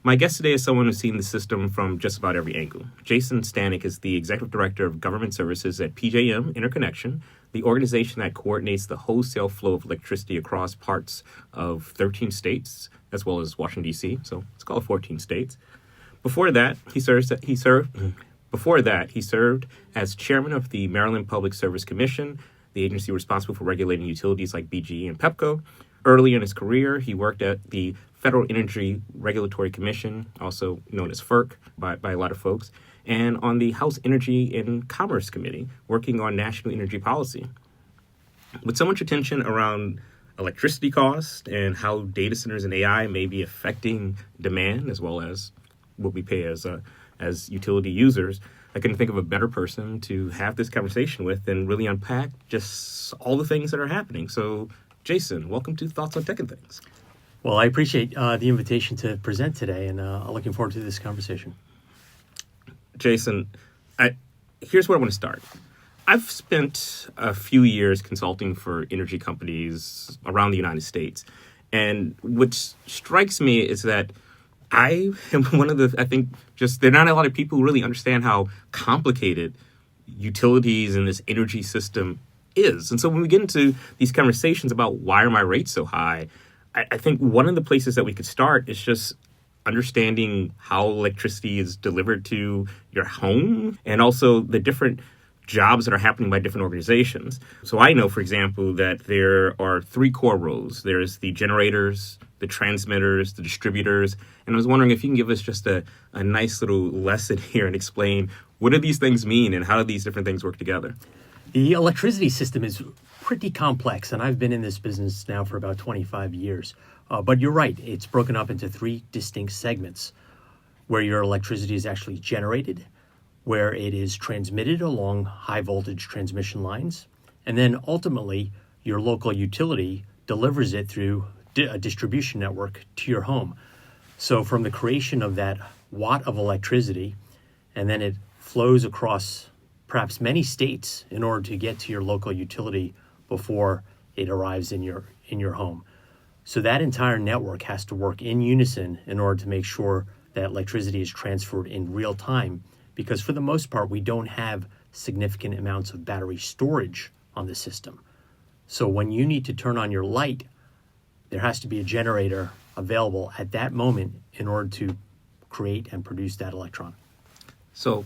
My guest today is someone who's seen the system from just about every angle. Jason Stanek is the Executive Director of Government Services at PJM Interconnection, the organization that coordinates the wholesale flow of electricity across parts of 13 states, as well as Washington, D.C., so let's call it 14 states. Before that, he served as chairman of the Maryland Public Service Commission, the agency responsible for regulating utilities like BGE and PEPCO. Early in his career, he worked at the Federal Energy Regulatory Commission, also known as FERC by a lot of folks, and on the House Energy and Commerce Committee, working on national energy policy. With so much attention around electricity cost and how data centers and AI may be affecting demand, as well as what we pay as utility users, I couldn't think of a better person to have this conversation with and really unpack just all the things that are happening. So, Jason, welcome to Thoughts on Tech and Things. Well, I appreciate the invitation to present today, and I'm looking forward to this conversation. Jason, here's where I want to start. I've spent a few years consulting for energy companies around the United States, and what strikes me is that I am one of there are not a lot of people who really understand how complicated utilities and this energy system is. And so when we get into these conversations about why are my rates so high, I think one of the places that we could start is just understanding how electricity is delivered to your home and also the different jobs that are happening by different organizations. So I know, for example, that there are three core roles. There's the generators, the transmitters, the distributors. And I was wondering if you can give us just a nice little lesson here and explain what do these things mean and how do these different things work together? The electricity system is pretty complex, and I've been in this business now for about 25 years. But you're right, it's broken up into three distinct segments where your electricity is actually generated, where it is transmitted along high voltage transmission lines, and then ultimately your local utility delivers it through a distribution network to your home. So from the creation of that watt of electricity, and then it flows across perhaps many states in order to get to your local utility before it arrives in your home. So that entire network has to work in unison in order to make sure that electricity is transferred in real time, because for the most part, we don't have significant amounts of battery storage on the system. So when you need to turn on your light, there has to be a generator available at that moment in order to create and produce that electron. So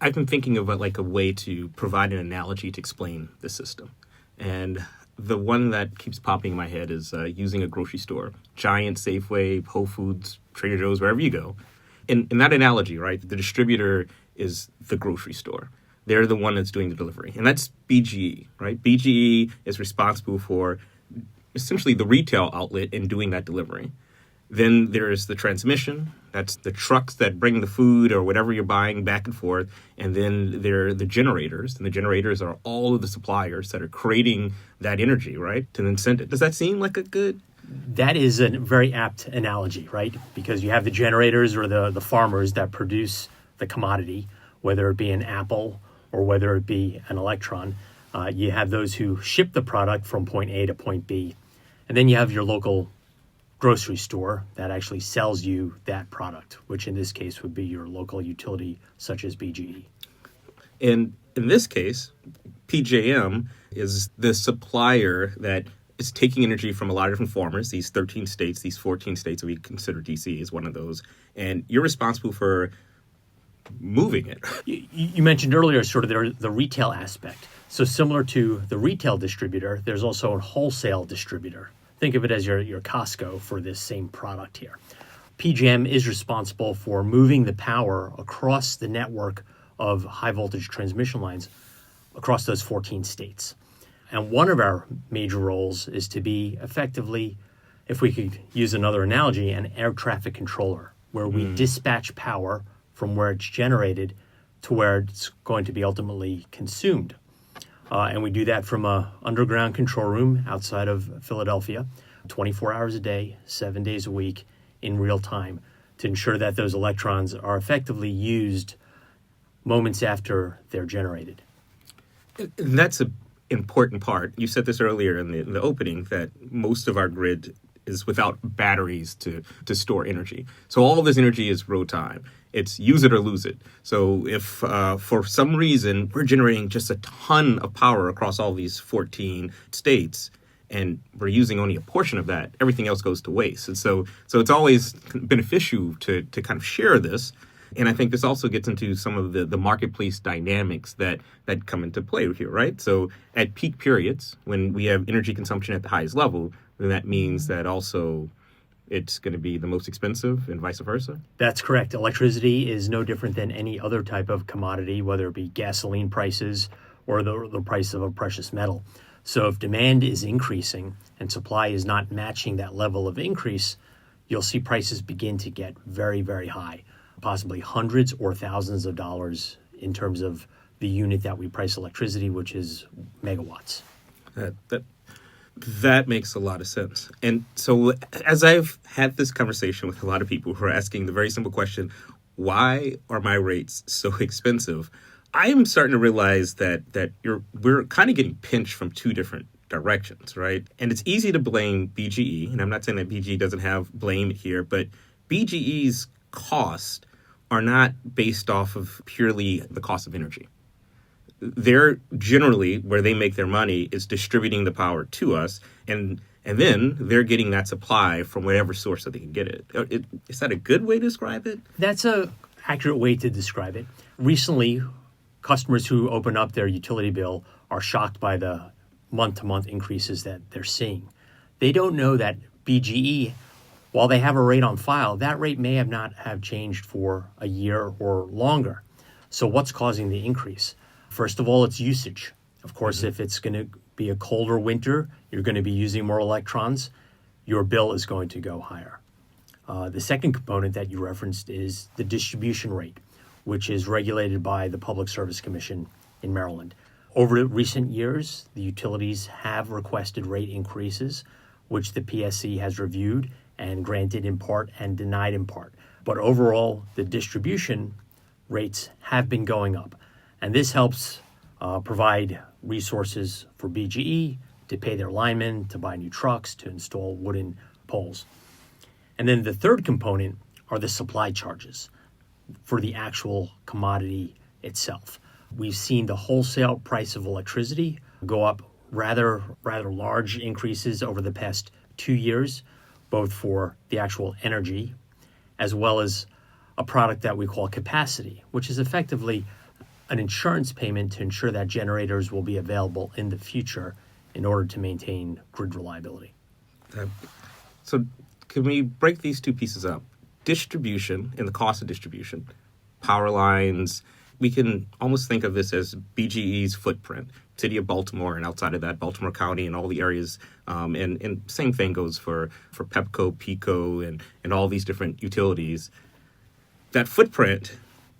I've been thinking of a way to provide an analogy to explain the system. And the one that keeps popping in my head is using a grocery store. Giant, Safeway, Whole Foods, Trader Joe's, wherever you go. In that analogy, right, the distributor is the grocery store. They're the one that's doing the delivery. And that's BGE, right? BGE is responsible for essentially the retail outlet in doing that delivery. Then there's the transmission. That's the trucks that bring the food or whatever you're buying back and forth. And then there are the generators. And the generators are all of the suppliers that are creating that energy, right? To then send it. Does that seem like a good... That is a very apt analogy, right? Because you have the generators or the farmers that produce the commodity, whether it be an apple or whether it be an electron. You have those who ship the product from point A to point B. And then you have your local grocery store that actually sells you that product, which in this case would be your local utility, such as BGE. And in this case, PJM is the supplier that is taking energy from a lot of different farmers, these 13 states, these 14 states that we consider DC is one of those. And you're responsible for moving it. You mentioned earlier sort of the retail aspect. So similar to the retail distributor, there's also a wholesale distributor. Think of it as your Costco for this same product here. PJM is responsible for moving the power across the network of high voltage transmission lines across those 14 states. And one of our major roles is to be effectively, if we could use another analogy, an air traffic controller, where we dispatch power from where it's generated to where it's going to be ultimately consumed. And we do that from an underground control room outside of Philadelphia, 24 hours a day, 7 days a week, in real time, to ensure that those electrons are effectively used moments after they're generated. And that's an important part. You said this earlier in the opening, that most of our grid is without batteries to store energy. So all of this energy is real time. It's use it or lose it. So if for some reason we're generating just a ton of power across all these 14 states, and we're using only a portion of that, everything else goes to waste. And so it's always beneficial to kind of share this. And I think this also gets into some of the marketplace dynamics that come into play here, right? So at peak periods, when we have energy consumption at the highest level, then that means that also it's going to be the most expensive and vice versa? That's correct. Electricity is no different than any other type of commodity, whether it be gasoline prices or the price of a precious metal. So if demand is increasing and supply is not matching that level of increase, you'll see prices begin to get very, very high, possibly hundreds or thousands of dollars in terms of the unit that we price electricity, which is megawatts. That makes a lot of sense. And so as I've had this conversation with a lot of people who are asking the very simple question, why are my rates so expensive? I am starting to realize that we're kind of getting pinched from two different directions, right? And it's easy to blame BGE, and I'm not saying that BGE doesn't have blame here, but BGE's costs are not based off of purely the cost of energy. They're generally, where they make their money is distributing the power to us, and then they're getting that supply from whatever source that they can get it. Is that a good way to describe it? That's a accurate way to describe it. Recently, customers who open up their utility bill are shocked by the month-to-month increases that they're seeing. They don't know that BGE, while they have a rate on file, that rate may not have changed for a year or longer. So what's causing the increase? First of all, it's usage. Of course, if it's going to be a colder winter, you're going to be using more electrons, your bill is going to go higher. The second component that you referenced is the distribution rate, which is regulated by the Public Service Commission in Maryland. Over recent years, the utilities have requested rate increases, which the PSC has reviewed and granted in part and denied in part. But overall, the distribution rates have been going up. And this helps provide resources for BGE to pay their linemen, to buy new trucks, to install wooden poles. And then the third component are the supply charges for the actual commodity itself. We've seen the wholesale price of electricity go up rather large increases over the past 2 years, both for the actual energy as well as a product that we call capacity, which is effectively an insurance payment to ensure that generators will be available in the future in order to maintain grid reliability. So can we break these two pieces up? Distribution and the cost of distribution, power lines. We can almost think of this as BGE's footprint, city of Baltimore, and outside of that, Baltimore County and all the areas. And same thing goes for Pepco, PECO, and all these different utilities. That footprint,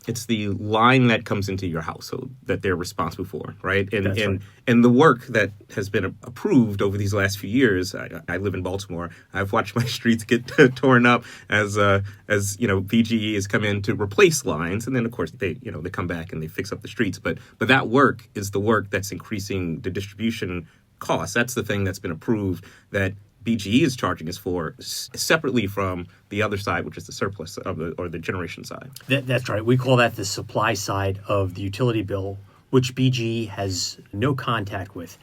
it's the line that comes into your household that they're responsible for, right? And the work that has been approved over these last few years. I live in Baltimore. I've watched my streets get torn up as BGE has come in to replace lines, and then of course they come back and they fix up the streets. But that work is the work that's increasing the distribution costs. That's the thing that's been approved that BGE is charging us for separately from the other side, which is the surplus or the generation side. That's right. We call that the supply side of the utility bill, which BGE has no contact with.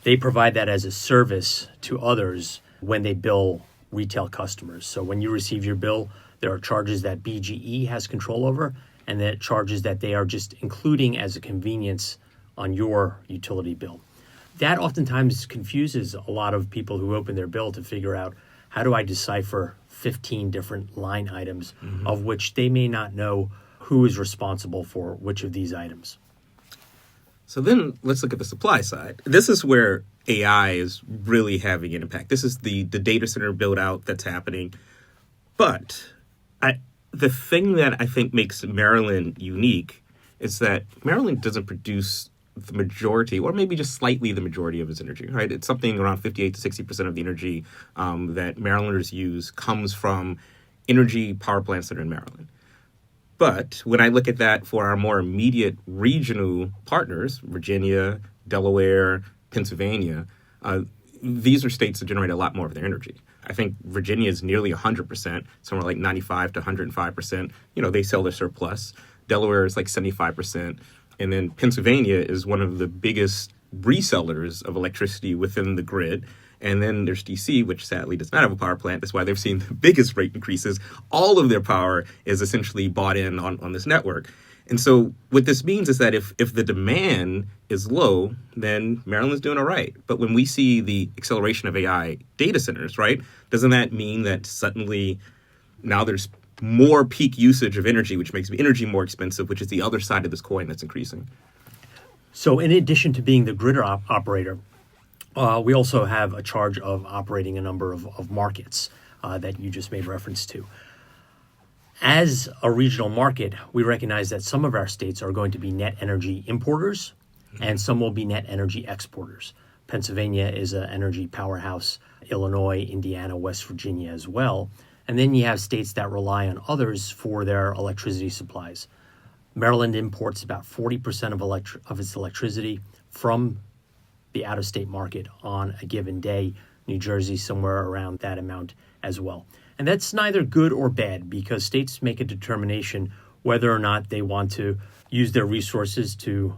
They provide that as a service to others when they bill retail customers. So when you receive your bill, there are charges that BGE has control over, and that charges that they are just including as a convenience on your utility bill. That oftentimes confuses a lot of people who open their bill to figure out, how do I decipher 15 different line items of which they may not know who is responsible for which of these items. So then let's look at the supply side. This is where AI is really having an impact. This is the data center build out that's happening. But the thing that I think makes Maryland unique is that Maryland doesn't produce the majority, or maybe just slightly the majority of its energy, right? It's something around 58 to 60% of the energy that Marylanders use comes from energy power plants that are in Maryland. But when I look at that for our more immediate regional partners, Virginia, Delaware, Pennsylvania, these are states that generate a lot more of their energy. I think Virginia is nearly 100%, somewhere like 95 to 105%. They sell their surplus. Delaware is like 75%. And then Pennsylvania is one of the biggest resellers of electricity within the grid. And then there's DC, which sadly does not have a power plant. That's why they've seen the biggest rate increases. All of their power is essentially bought in on this network. And so what this means is that if the demand is low, then Maryland's doing all right. But when we see the acceleration of AI data centers, right, doesn't that mean that suddenly now there's more peak usage of energy, which makes energy more expensive, which is the other side of this coin that's increasing? So in addition to being the grid operator, we also have a charge of operating a number of markets that you just made reference to. As a regional market, we recognize that some of our states are going to be net energy importers and some will be net energy exporters. Pennsylvania is an energy powerhouse, Illinois, Indiana, West Virginia as well. And then you have states that rely on others for their electricity supplies. Maryland imports about 40% of its electricity from the out-of-state market on a given day. New Jersey somewhere around that amount as well. And that's neither good or bad because states make a determination whether or not they want to use their resources to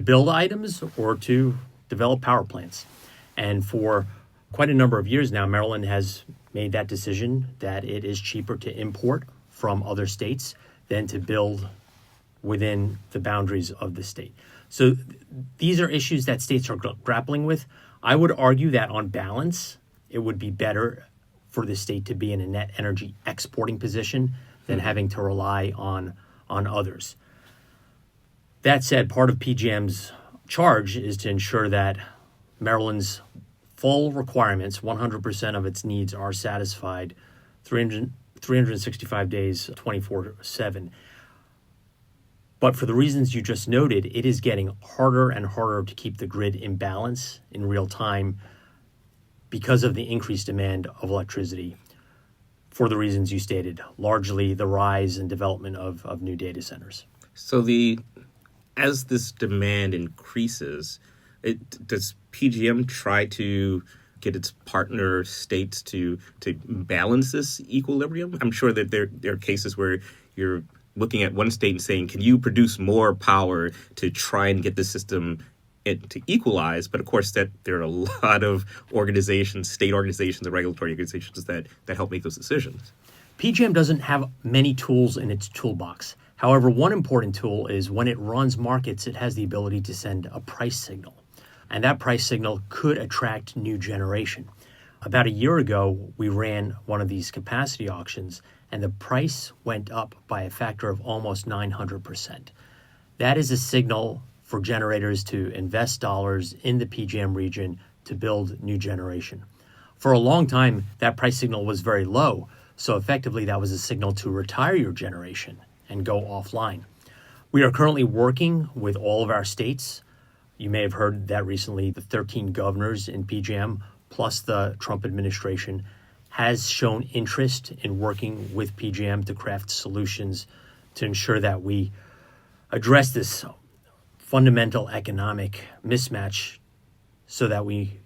build items or to develop power plants. And for quite a number of years now, Maryland has made that decision that it is cheaper to import from other states than to build within the boundaries of the state. So these are issues that states are grappling with. I would argue that on balance, it would be better for the state to be in a net energy exporting position than having to rely on others. That said, part of PJM's charge is to ensure that Maryland's full requirements, 100% of its needs are satisfied 365 days, 24/7. But for the reasons you just noted, it is getting harder and harder to keep the grid in balance in real time because of the increased demand of electricity for the reasons you stated, largely the rise and development of new data centers. So as this demand increases, does PJM try to get its partner states to balance this equilibrium? I'm sure that there are cases where you're looking at one state and saying, can you produce more power to try and get the system to equalize? But of course, that there are a lot of organizations, state organizations and regulatory organizations that help make those decisions. PJM doesn't have many tools in its toolbox. However, one important tool is when it runs markets, it has the ability to send a price signal. And that price signal could attract new generation. About a year ago, we ran one of these capacity auctions, and the price went up by a factor of almost 900%. That is a signal for generators to invest dollars in the PJM region to build new generation. For a long time, that price signal was very low, so effectively that was a signal to retire your generation and go offline. We are currently working with all of our states. You may have heard that recently the 13 governors in PJM plus the Trump administration has shown interest in working with PJM to craft solutions to ensure that we address this fundamental economic mismatch so that we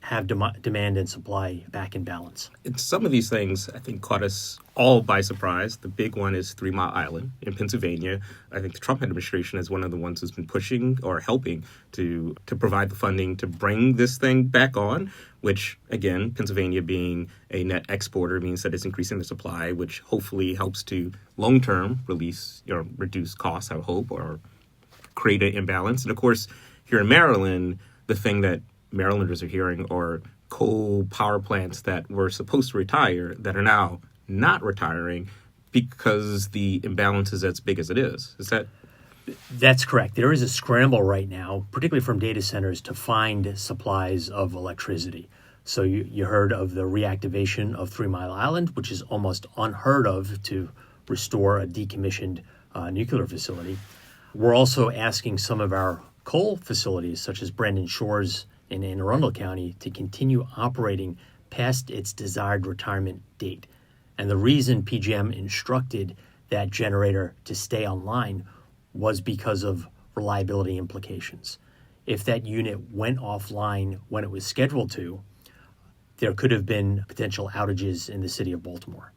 have demand and supply back in balance. Some of these things, I think, caught us all by surprise. The big one is 3 Mile Island in Pennsylvania. I think the Trump administration is one of the ones who's been pushing or helping to provide the funding to bring this thing back on, which, again, Pennsylvania being a net exporter means that it's increasing the supply, which hopefully helps to long-term reduce costs, I hope, or create an imbalance. And, of course, here in Maryland, the thing that Marylanders are hearing are coal power plants that were supposed to retire that are now not retiring because the imbalance is as big as it is. Is that? That's correct. There is a scramble right now, particularly from data centers, to find supplies of electricity. So you heard of the reactivation of 3 Mile Island, which is almost unheard of to restore a decommissioned nuclear facility. We're also asking some of our coal facilities, such as Brandon Shores in Anne Arundel County, to continue operating past its desired retirement date. And the reason PJM instructed that generator to stay online was because of reliability implications. If that unit went offline when it was scheduled to, there could have been potential outages in the city of Baltimore.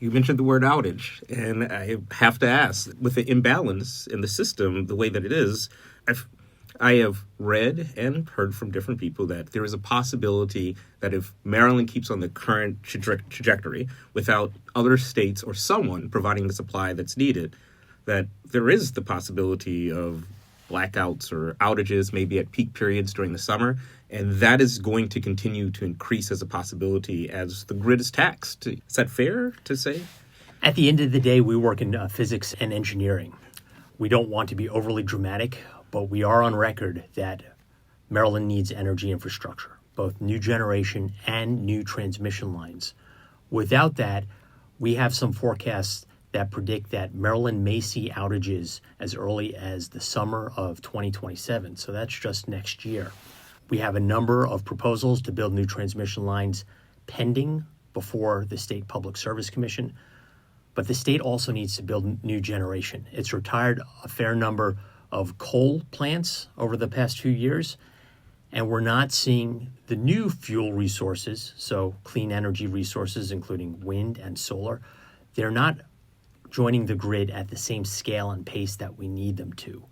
You mentioned the word outage, and I have to ask, with the imbalance in the system, the way that it is, I have read and heard from different people that there is a possibility that if Maryland keeps on the current trajectory without other states or someone providing the supply that's needed, that there is the possibility of blackouts or outages maybe at peak periods during the summer, and that is going to continue to increase as a possibility as the grid is taxed. Is that fair to say? At the end of the day, we work in physics and engineering. We don't want to be overly dramatic, but we are on record that Maryland needs energy infrastructure, both new generation and new transmission lines. Without that, we have some forecasts that predict that Maryland may see outages as early as the summer of 2027. So that's just next year. We have a number of proposals to build new transmission lines pending before the State Public Service Commission. But the state also needs to build new generation. It's retired a fair number of coal plants over the past few years, and we're not seeing the new fuel resources, so clean energy resources, including wind and solar. They're not joining the grid at the same scale and pace that we need them to.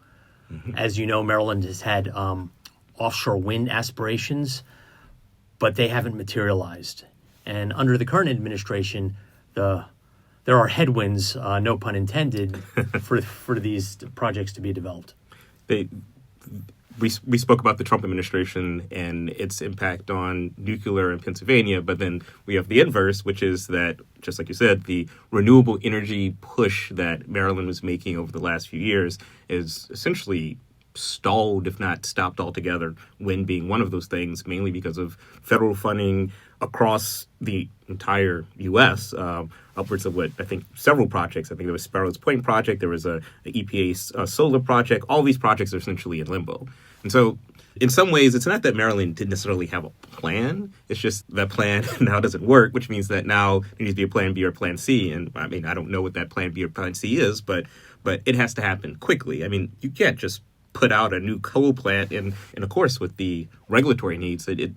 Mm-hmm. As you know, Maryland has had offshore wind aspirations, but they haven't materialized. And under the current administration, there are headwinds, no pun intended, for these projects to be developed. We spoke about the Trump administration and its impact on nuclear in Pennsylvania, but then we have the inverse, which is that, just like you said, the renewable energy push that Maryland was making over the last few years is essentially stalled, if not stopped altogether, wind being one of those things, mainly because of federal funding across the entire U.S., upwards of I think several projects. I think there was Sparrows Point project, there was a EPA solar project. All these projects are essentially in limbo. And so in some ways, it's not that Maryland didn't necessarily have a plan. It's just that plan now doesn't work, which means that now there needs to be a plan B or plan C. And I mean, I don't know what that plan B or plan C is, but it has to happen quickly. I mean, you can't just put out a new coal plant, and of course, with the regulatory needs, I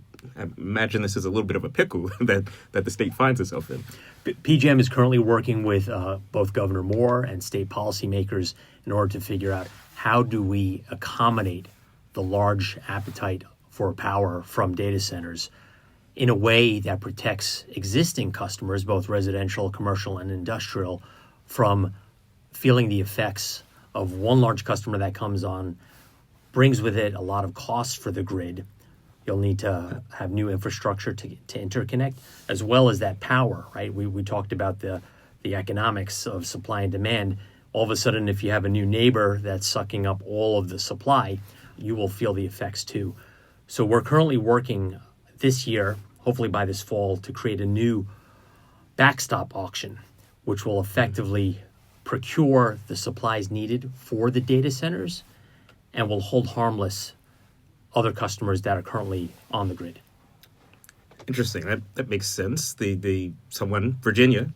imagine this is a little bit of a pickle that the state finds itself in. PJM is currently working with both Governor Moore and state policymakers in order to figure out how do we accommodate the large appetite for power from data centers in a way that protects existing customers, both residential, commercial, and industrial, from feeling the effects of one large customer that comes on, brings with it a lot of costs for the grid. You'll need to have new infrastructure to interconnect, as well as that power, right? We talked about the economics of supply and demand. All of a sudden, if you have a new neighbor that's sucking up all of the supply, you will feel the effects too. So we're currently working this year, hopefully by this fall, to create a new backstop auction, which will effectively procure the supplies needed for the data centers and will hold harmless other customers that are currently on the grid. Interesting. That makes sense. Virginia,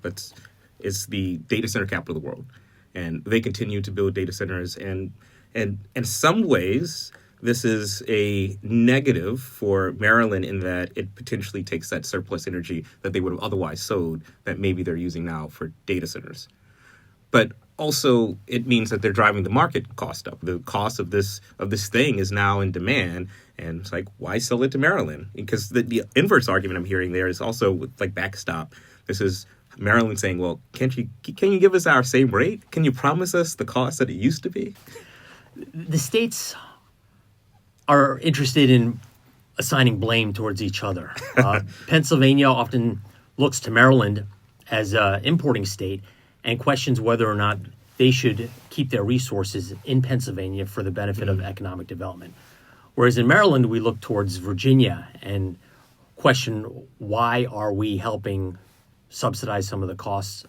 is the data center capital of the world, and they continue to build data centers. And in some ways, this is a negative for Maryland in that it potentially takes that surplus energy that they would have otherwise sold that maybe they're using now for data centers. But also, it means that they're driving the market cost up. The cost of this thing is now in demand, and it's like, why sell it to Maryland? Because the inverse argument I'm hearing there is also with like backstop. This is Maryland saying, well, can you give us our same rate? Can you promise us the cost that it used to be? The states are interested in assigning blame towards each other. Pennsylvania often looks to Maryland as an importing state and questions whether or not they should keep their resources in Pennsylvania for the benefit of economic development. Whereas in Maryland, we look towards Virginia and question why are we helping subsidize some of the costs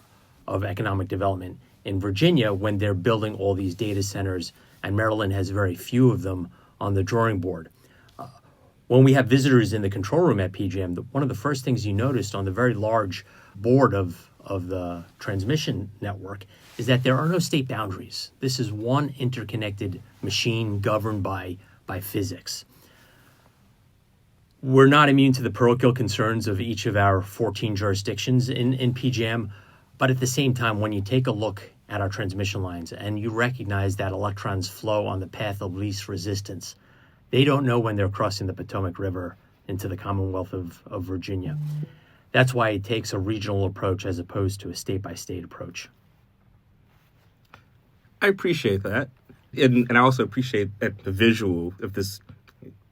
of economic development in Virginia when they're building all these data centers and Maryland has very few of them on the drawing board. When we have visitors in the control room at PJM, one of the first things you noticed on the very large board of the transmission network is that there are no state boundaries. This is one interconnected machine governed by physics. We're not immune to the parochial concerns of each of our 14 jurisdictions in PJM, but at the same time, when you take a look at our transmission lines and you recognize that electrons flow on the path of least resistance, they don't know when they're crossing the Potomac River into the Commonwealth of Virginia. That's why it takes a regional approach as opposed to a state-by-state approach. I appreciate that. And I also appreciate the visual of this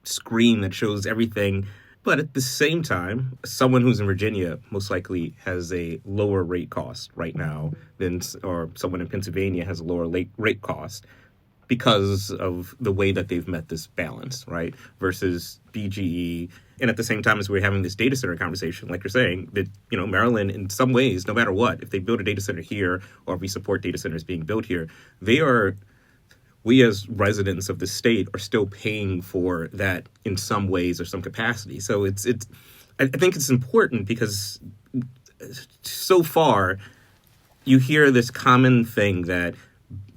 screen that shows everything. But at the same time, someone who's in Virginia most likely has a lower rate cost right now or someone in Pennsylvania has a lower rate cost because of the way that they've met this balance, right? Versus BGE. And at the same time as we're having this data center conversation, like you're saying, that, Maryland, in some ways, no matter what, if they build a data center here or if we support data centers being built here, we as residents of the state are still paying for that in some ways or some capacity. So I think it's important because so far you hear this common thing that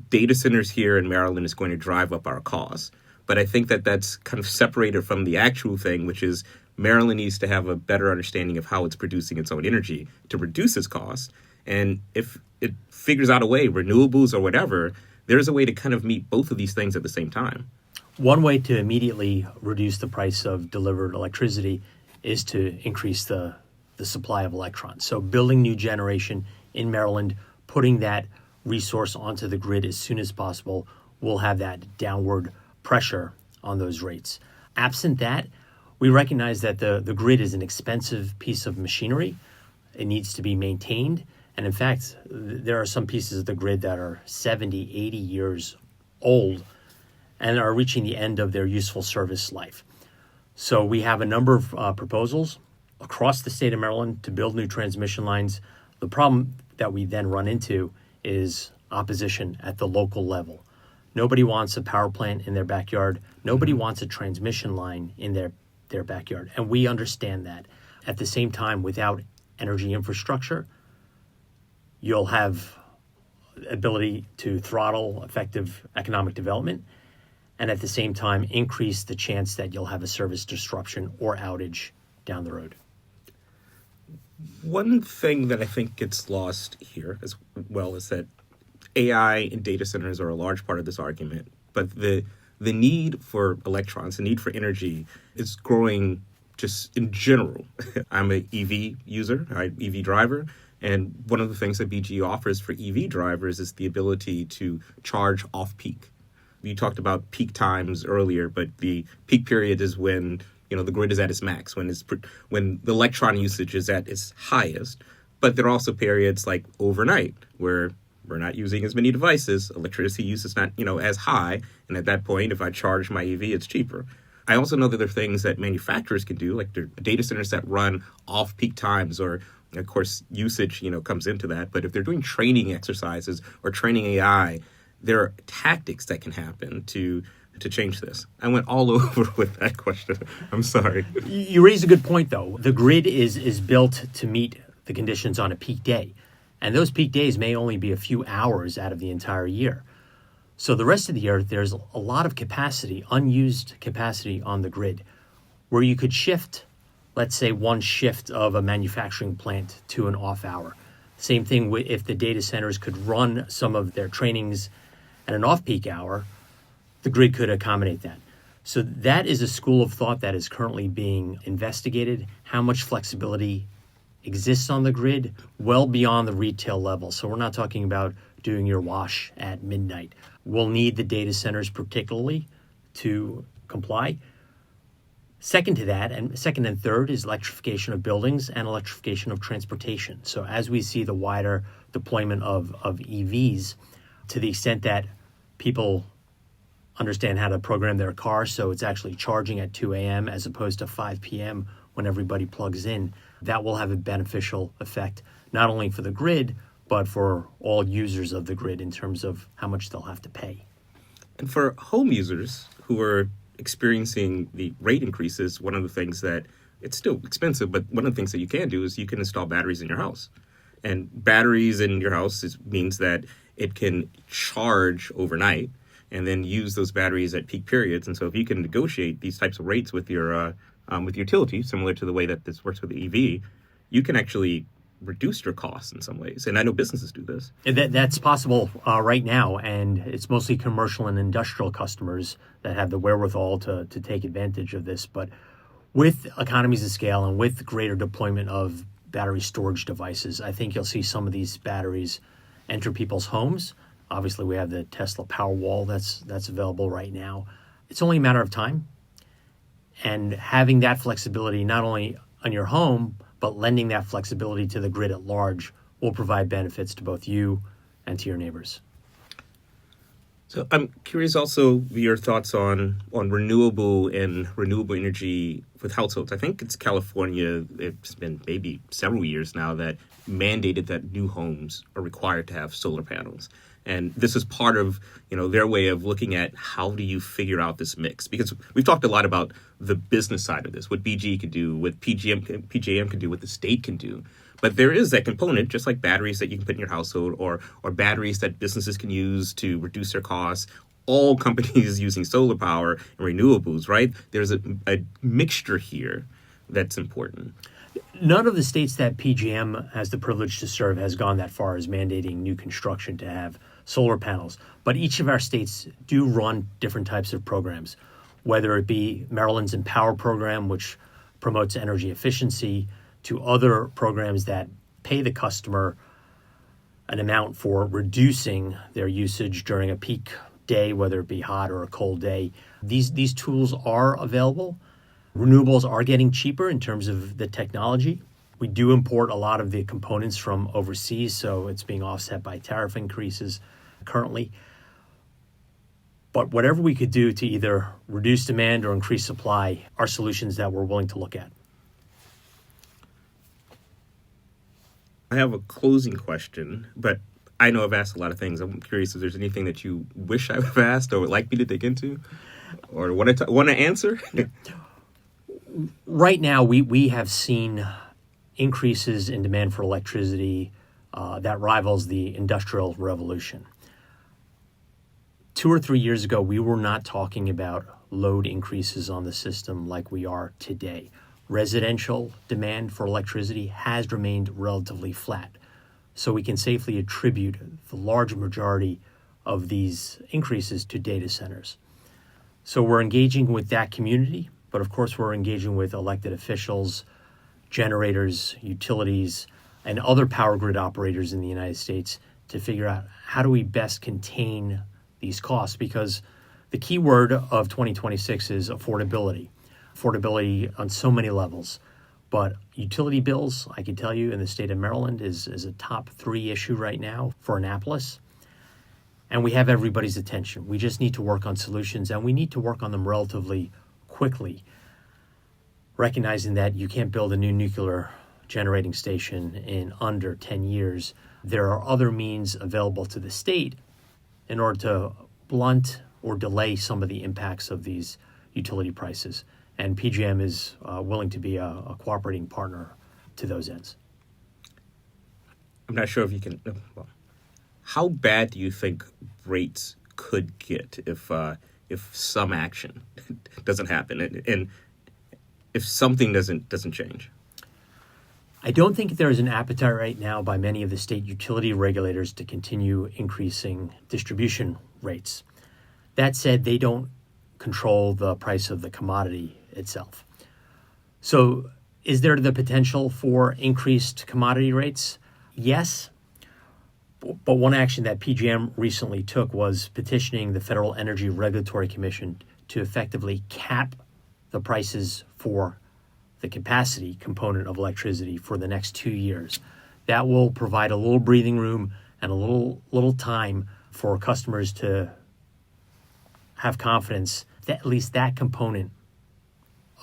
data centers here in Maryland is going to drive up our costs. But I think that that's kind of separated from the actual thing, which is Maryland needs to have a better understanding of how it's producing its own energy to reduce its costs. And if it figures out a way, renewables or whatever, there's a way to kind of meet both of these things at the same time. One way to immediately reduce the price of delivered electricity is to increase the supply of electrons. So building new generation in Maryland, putting that resource onto the grid as soon as possible will have that downward pressure on those rates. Absent that, we recognize that the grid is an expensive piece of machinery. It needs to be maintained. And in fact, there are some pieces of the grid that are 70, 80 years old and are reaching the end of their useful service life. So we have a number of proposals across the state of Maryland to build new transmission lines. The problem that we then run into is opposition at the local level. Nobody wants a power plant in their backyard. Nobody wants a transmission line in their backyard. And we understand that. At the same time, without energy infrastructure, you'll have ability to throttle effective economic development and at the same time increase the chance that you'll have a service disruption or outage down the road. One thing that I think gets lost here as well is that AI and data centers are a large part of this argument, but the need for electrons, the need for energy is growing just in general. I'm an EV user, EV driver, and one of the things that BGE offers for EV drivers is the ability to charge off-peak. You talked about peak times earlier, but the peak period is when the grid is at its max, when the electron usage is at its highest. But there are also periods like overnight where we're not using as many devices, electricity use is not as high, and at that point, if I charge my EV, it's cheaper. I also know that there are things that manufacturers can do, like there are data centers that run off-peak times, or of course, usage, comes into that. But if they're doing training exercises or training AI, there are tactics that can happen to change this. I went all over with that question. I'm sorry. You raise a good point, though. The grid is built to meet the conditions on a peak day. And those peak days may only be a few hours out of the entire year. So the rest of the year, there's a lot of capacity, unused capacity on the grid, where you could shift, let's say, one shift of a manufacturing plant to an off hour. Same thing if the data centers could run some of their trainings at an off-peak hour, the grid could accommodate that. So that is a school of thought that is currently being investigated. How much flexibility exists on the grid well beyond the retail level. So we're not talking about doing your wash at midnight. We'll need the data centers particularly to comply. Second to that, and second and third, is electrification of buildings and electrification of transportation. So as we see the wider deployment of EVs, to the extent that people understand how to program their car so it's actually charging at 2 a.m. as opposed to 5 p.m. when everybody plugs in, that will have a beneficial effect, not only for the grid, but for all users of the grid in terms of how much they'll have to pay. And for home users who are experiencing the rate increases, one of the things that it's still expensive, but one of the things that you can do is you can install batteries in your house. And batteries in your house means that it can charge overnight and then use those batteries at peak periods. And so if you can negotiate these types of rates with your with utility, similar to the way that this works with the EV, you can actually reduce your costs in some ways. And I know businesses do this. That's possible right now, and it's mostly commercial and industrial customers that have the wherewithal to take advantage of this. But with economies of scale and with greater deployment of battery storage devices, I think you'll see some of these batteries enter people's homes. Obviously, we have the Tesla Powerwall that's available right now. It's only a matter of time. And having that flexibility not only on your home, but lending that flexibility to the grid at large will provide benefits to both you and to your neighbors. So I'm curious also your thoughts on renewable and renewable energy with households. I think it's California, it's been maybe several years now, that mandated that new homes are required to have solar panels. And this is part of, their way of looking at how do you figure out this mix? Because we've talked a lot about the business side of this, what BGE could do, what PJM can do, what the state can do. But there is that component, just like batteries that you can put in your household or batteries that businesses can use to reduce their costs. All companies using solar power and renewables, right? There's a mixture here that's important. None of the states that PJM has the privilege to serve has gone that far as mandating new construction to have solar panels. But each of our states do run different types of programs, whether it be Maryland's Empower program, which promotes energy efficiency, to other programs that pay the customer an amount for reducing their usage during a peak day, whether it be hot or a cold day. These tools are available. Renewables are getting cheaper in terms of the technology. We do import a lot of the components from overseas, so it's being offset by tariff increases currently. But whatever we could do to either reduce demand or increase supply are solutions that we're willing to look at. I have a closing question, but I know I've asked a lot of things. I'm curious if there's anything that you wish I would have asked or would like me to dig into or want to answer. Right now, we have seen increases in demand for electricity that rivals the Industrial Revolution. 2 or 3 years ago, we were not talking about load increases on the system like we are today. Residential demand for electricity has remained relatively flat. So we can safely attribute the large majority of these increases to data centers. So we're engaging with that community, but of course we're engaging with elected officials, generators, utilities, and other power grid operators in the United States to figure out how do we best contain these costs, because the key word of 2026 is affordability. Affordability on so many levels. But utility bills, I can tell you, in the state of Maryland is a top 3 issue right now for Annapolis. And we have everybody's attention. We just need to work on solutions, and we need to work on them relatively quickly, recognizing that you can't build a new nuclear generating station in under 10 years. There are other means available to the state in order to blunt or delay some of the impacts of these utility prices. And PJM is willing to be a cooperating partner to those ends. I'm not sure if you can. Well, how bad do you think rates could get if some action doesn't happen and if something doesn't change? I don't think there is an appetite right now by many of the state utility regulators to continue increasing distribution rates. That said, they don't control the price of the commodity itself. So is there the potential for increased commodity rates? Yes. But one action that PJM recently took was petitioning the Federal Energy Regulatory Commission to effectively cap the prices for the capacity component of electricity for the next 2 years. That will provide a little breathing room and a little time for customers to have confidence that at least that component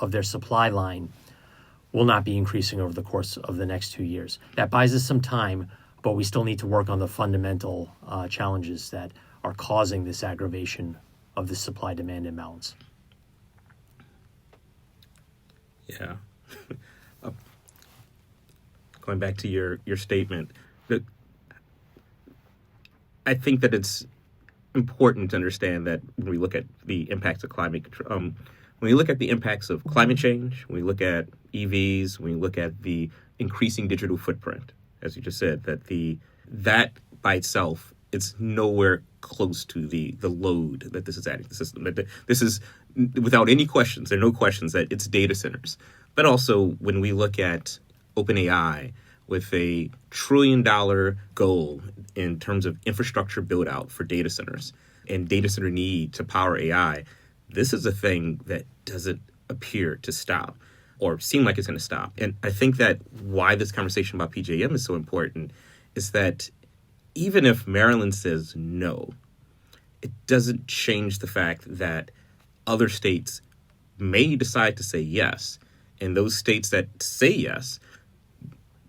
of their supply line will not be increasing over the course of the next 2 years. That buys us some time, but we still need to work on the fundamental challenges that are causing this aggravation of the supply-demand imbalance. Yeah. Going back to your statement, that I think that it's important to understand that when we look at the impacts of climate when you look at the impacts of climate change, when we look at EVs, when we look at the increasing digital footprint, as you just said, that by itself, it's nowhere close to the load that this is adding to the system. That this is, without any questions, there are no questions that it's data centers. But also, when we look at OpenAI with a $1 trillion goal in terms of infrastructure build out for data centers and data center need to power AI, this is a thing that doesn't appear to stop or seem like it's going to stop. And I think that why this conversation about PJM is so important is that even if Maryland says no, it doesn't change the fact that other states may decide to say yes. And those states that say yes,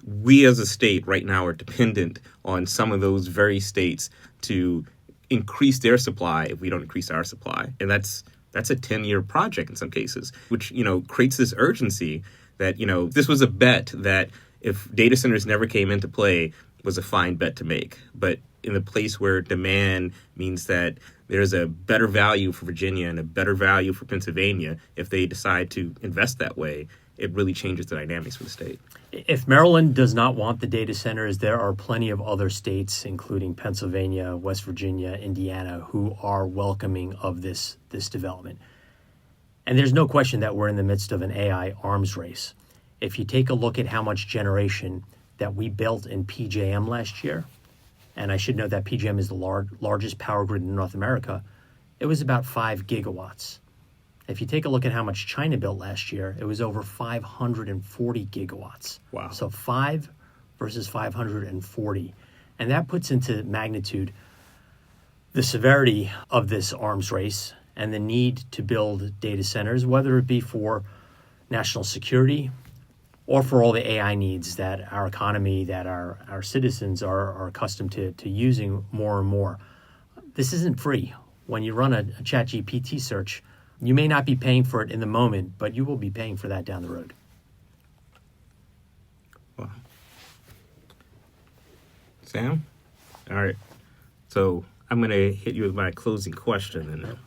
we as a state right now are dependent on some of those very states to increase their supply if we don't increase our supply. And that's a 10-year project in some cases, which, creates this urgency that, this was a bet that if data centers never came into play was a fine bet to make. But in a place where demand means that there's a better value for Virginia and a better value for Pennsylvania, if they decide to invest that way, it really changes the dynamics for the state. If Maryland does not want the data centers, there are plenty of other states, including Pennsylvania, West Virginia, Indiana, who are welcoming of this development. And there's no question that we're in the midst of an AI arms race. If you take a look at how much generation that we built in PJM last year, and I should note that PJM is the largest power grid in North America, it was about 5 gigawatts. If you take a look at how much China built last year, it was over 540 gigawatts. Wow. So 5 versus 540. And that puts into magnitude the severity of this arms race and the need to build data centers, whether it be for national security or for all the AI needs that our economy, that our citizens are accustomed to using more and more. This isn't free. When you run a ChatGPT search, you may not be paying for it in the moment, but you will be paying for that down the road. Wow. Sam? All right. So I'm going to hit you with my closing question. And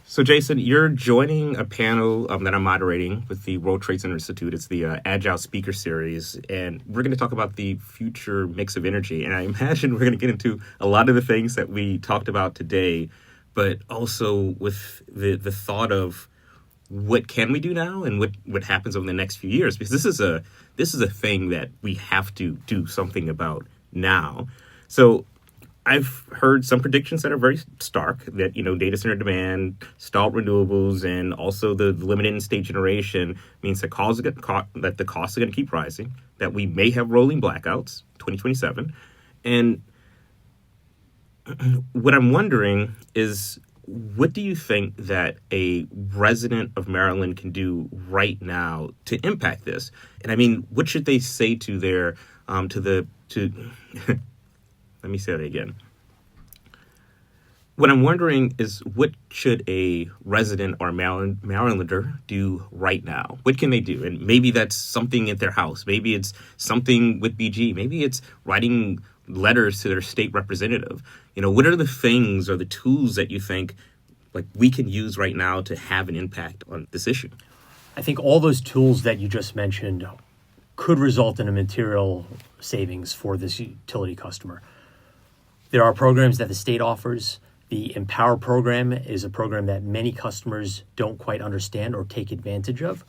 so, Jason, you're joining a panel that I'm moderating with the World Trade Center Institute. It's the Agile Speaker Series, and we're going to talk about the future mix of energy. And I imagine we're going to get into a lot of the things that we talked about today, but also with the thought of what can we do now and what happens over the next few years, because this is a thing that we have to do something about now. So I've heard some predictions that are very stark that, data center demand, stalled renewables, and also the limited in-state generation means that the costs are going to keep rising, that we may have rolling blackouts 2027. And what I'm wondering is, what do you think that a resident of Maryland can do right now to impact this? And I mean, what should they say to their let me say that again. What I'm wondering is, what should a resident or Marylander do right now? What can they do? And maybe that's something at their house. Maybe it's something with BGE. Maybe it's writing letters to their state representative. What are the things or the tools that you think we can use right now to have an impact on this issue? I think all those tools that you just mentioned could result in a material savings for this utility customer. There are programs that the state offers. The Empower program is a program that many customers don't quite understand or take advantage of.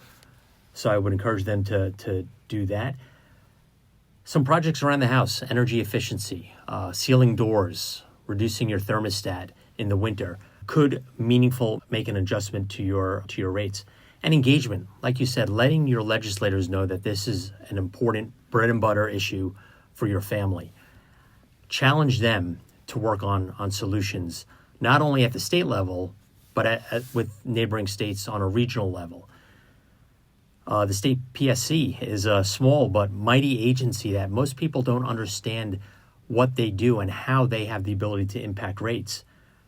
So I would encourage them to do that. Some projects around the house: energy efficiency, sealing doors, reducing your thermostat in the winter could make an adjustment to your rates. And engagement, like you said, letting your legislators know that this is an important bread and butter issue for your family. Challenge them to work on solutions, not only at the state level, but with neighboring states on a regional level. The state PSC is a small but mighty agency that most people don't understand what they do and how they have the ability to impact rates.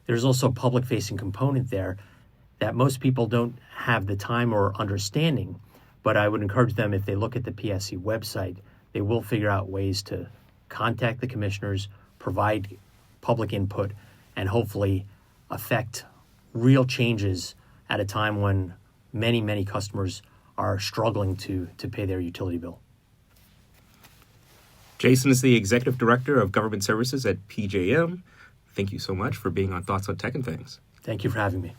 There's also a public-facing component there that most people don't have the time or understanding, but I would encourage them, if they look at the PSC website, they will figure out ways to contact the commissioners, provide public input, and hopefully affect real changes at a time when many, many customers are struggling to pay their utility bill. Jason is the Executive Director of Government Services at PJM. Thank you so much for being on Thoughts on Tech and Things. Thank you for having me.